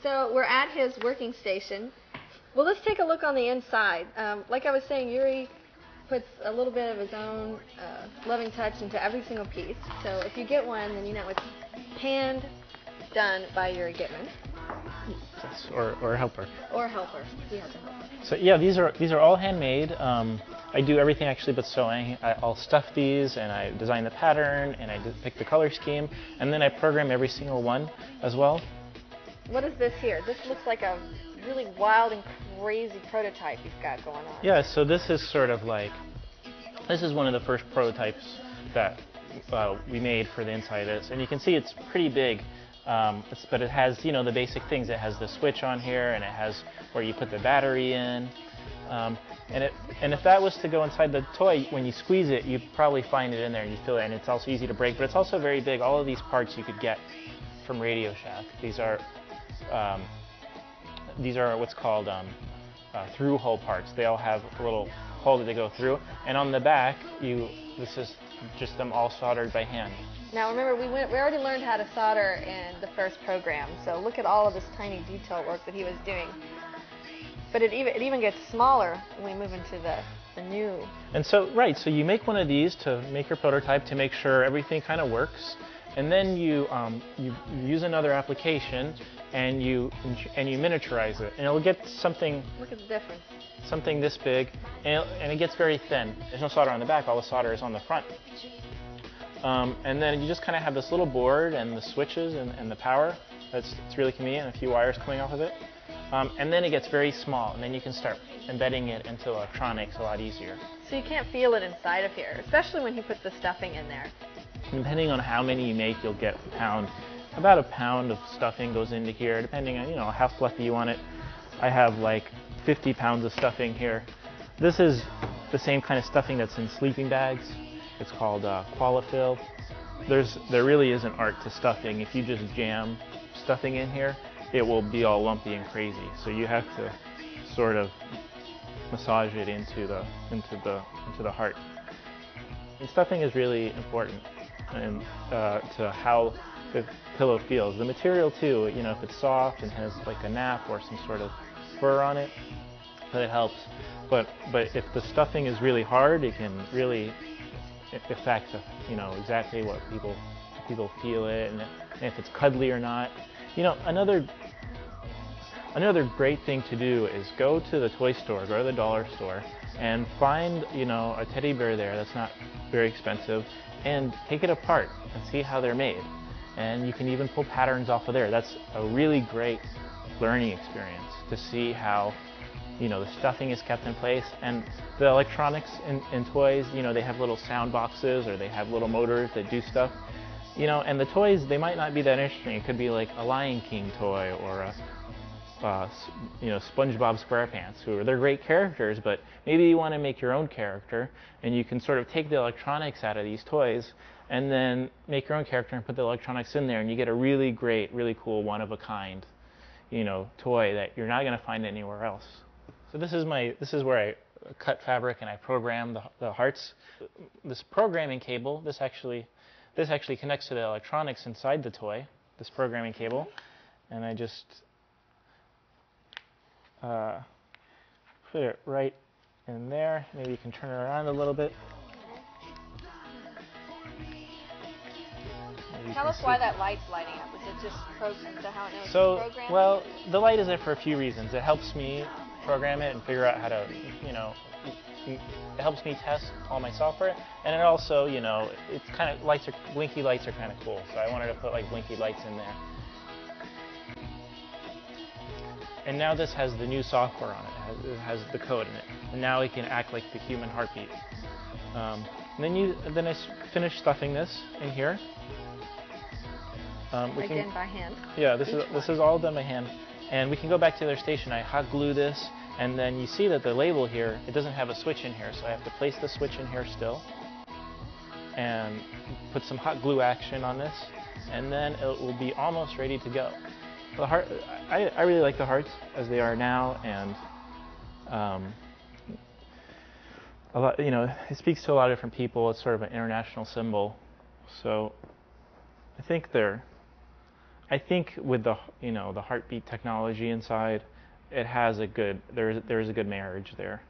So we're at his working station. Well, let's take a look on the inside. Like I was saying, Yury puts a little bit of his own loving touch into every single piece. So if you get one, then you know it's hand done by Yury Gitman. Yes, or a helper. Or a helper. He has a helper. So yeah, these are all handmade. I do everything actually but sewing. I'll stuff these, and I design the pattern, and I pick the color scheme, and then I program every single one as well. What is this here? This looks like a really wild and crazy prototype you've got going on. Yeah, so this is sort of like, this is one of the first prototypes that we made for the inside of this, and you can see it's pretty big. But it has, you know, the basic things. It has the switch on here, and it has where you put the battery in. And if that was to go inside the toy, when you squeeze it, you'd probably find it in there, and you feel it. And it's also easy to break, but it's also very big. All of these parts you could get from Radio Shack. These are what's called through hole parts. They all have a little hole that they go through, and on the back, this is just them all soldered by hand. Now remember, we already learned how to solder in the first program, so look at all of this tiny detail work that he was doing. But it even gets smaller when we move into the new. And so you make one of these to make your prototype to make sure everything kind of works, and then you use another application and you miniaturize it, and it'll get something. Look at the difference. Something this big, and it gets very thin. There's no solder on the back. All the solder is on the front. And then you just kind of have this little board and the switches and the power. It's really convenient, a few wires coming off of it. And then it gets very small, and then you can start embedding it into electronics a lot easier. So you can't feel it inside of here, especially when he puts the stuffing in there. Depending on how many you make, you'll get a pound. About a pound of stuffing goes into here, depending on, you know, how fluffy you want it. I have like 50 pounds of stuffing here. This is the same kind of stuffing that's in sleeping bags. It's called Qualifill. There really is an art to stuffing. If you just jam stuffing in here, it will be all lumpy and crazy. So you have to sort of massage it into the heart. And stuffing is really important and to how the pillow feels. The material too, you know, if it's soft and has like a nap or some sort of fur on it, that helps. But if the stuffing is really hard, it can really affect, you know, exactly what people feel it, and if it's cuddly or not. You know, another great thing to do is go to the toy store, go to the dollar store, and find, you know, a teddy bear there that's not very expensive, and take it apart and see how they're made. And you can even pull patterns off of there. That's a really great learning experience to see how, you know, the stuffing is kept in place, and the electronics in toys, you know, they have little sound boxes or they have little motors that do stuff, you know, and the toys, they might not be that interesting. It could be like a Lion King toy or a you know, SpongeBob SquarePants, they're great characters, but maybe you want to make your own character, and you can sort of take the electronics out of these toys and then make your own character and put the electronics in there, and you get a really great, really cool, one-of-a-kind, you know, toy that you're not going to find anywhere else. So this is where I cut fabric and I program the hearts. This programming cable, this actually connects to the electronics inside the toy, this programming cable, and I just put it right in there. Maybe you can turn it around a little bit. Tell us why that light's lighting up. Is it just programmed to how it knows so, to program? Well, the light is there for a few reasons. It helps me program it and figure out how to, you know, it helps me test all my software, and it also, you know, it's kind of blinky lights are kind of cool. So I wanted to put like blinky lights in there. And now this has the new software on it. It has the code in it, and now it can act like the human heartbeat. Then I finish stuffing this in here. Again by hand. Yeah, this is all done by hand, and we can go back to their station. I hot glue this, and then you see that the label here, it doesn't have a switch in here, so I have to place the switch in here still, and put some hot glue action on this, and then it will be almost ready to go. The heart, I really like the hearts as they are now, and a lot, you know, it speaks to a lot of different people. It's sort of an international symbol, so I think they're I think with the the heartbeat technology inside, it has a good there's a good marriage there.